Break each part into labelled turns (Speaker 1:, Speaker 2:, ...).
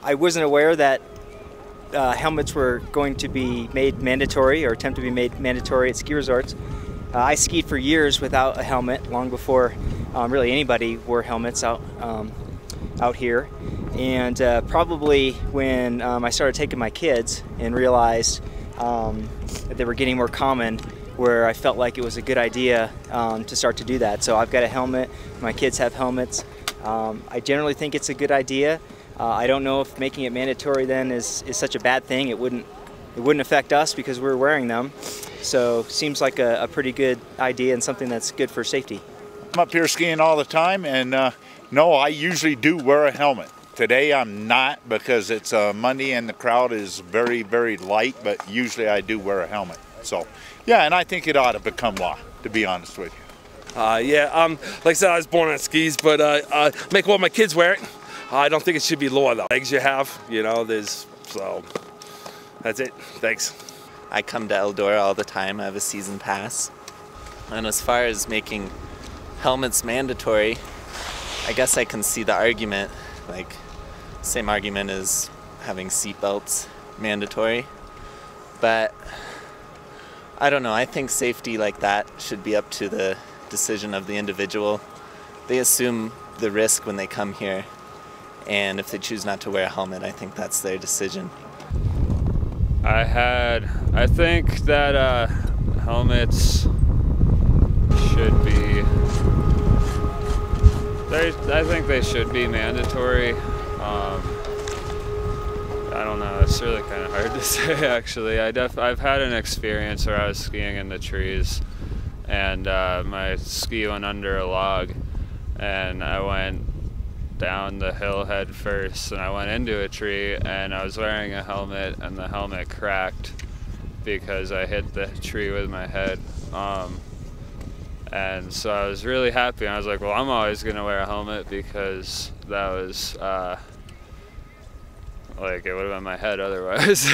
Speaker 1: I wasn't aware that helmets were going to be made mandatory or attempt to be made mandatory at ski resorts. I skied for years without a helmet, long before really anybody wore helmets out here. And probably when I started taking my kids and realized that they were getting more common, where I felt like it was a good idea to start to do that. So I've got a helmet, my kids have helmets. I generally think it's a good idea. I don't know if making it mandatory then is such a bad thing. It wouldn't affect us because we're wearing them. So seems like a pretty good idea and something that's good for safety.
Speaker 2: I'm up here skiing all the time, and no, I usually do wear a helmet. Today I'm not because it's Monday and the crowd is very, very light, but usually I do wear a helmet. So yeah, and I think it ought to become law, to be honest with you.
Speaker 3: Like I said, I was born on skis, but make all my kids wear it. I don't think it should be law though. Legs you have, you know, so that's it. Thanks.
Speaker 4: I come to Eldora all the time. I have a season pass. And as far as making helmets mandatory, I guess I can see the argument, like same argument as having seatbelts mandatory. But I don't know, I think safety like that should be up to the decision of the individual. They assume the risk when they come here, and if they choose not to wear a helmet, I think that's their decision.
Speaker 5: I think that helmets should be, I think they should be mandatory. I don't know, it's really kind of hard to say actually. I've had an experience where I was skiing in the trees and my ski went under a log and I went down the hill head first and I went into a tree and I was wearing a helmet and the helmet cracked because I hit the tree with my head. And so I was really happy and I was like, well, I'm always gonna wear a helmet because that was like it would have been my head otherwise.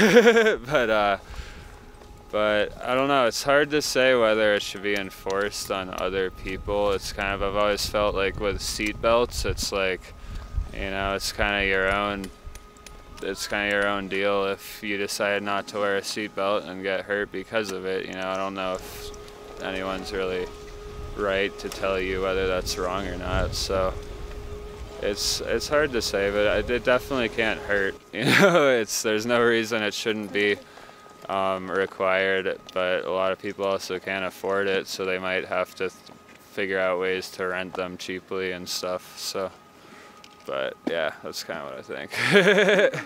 Speaker 5: But I don't know, it's hard to say whether it should be enforced on other people. It's kind of, I've always felt like with seat belts, it's like, you know, it's kind of your own deal if you decide not to wear a seat belt and get hurt because of it. You know, I don't know if anyone's really right to tell you whether that's wrong or not. So it's hard to say, but it definitely can't hurt. You know, there's no reason it shouldn't be required, but a lot of people also can't afford it, so they might have to figure out ways to rent them cheaply and stuff. So, but yeah, that's kind of what I think.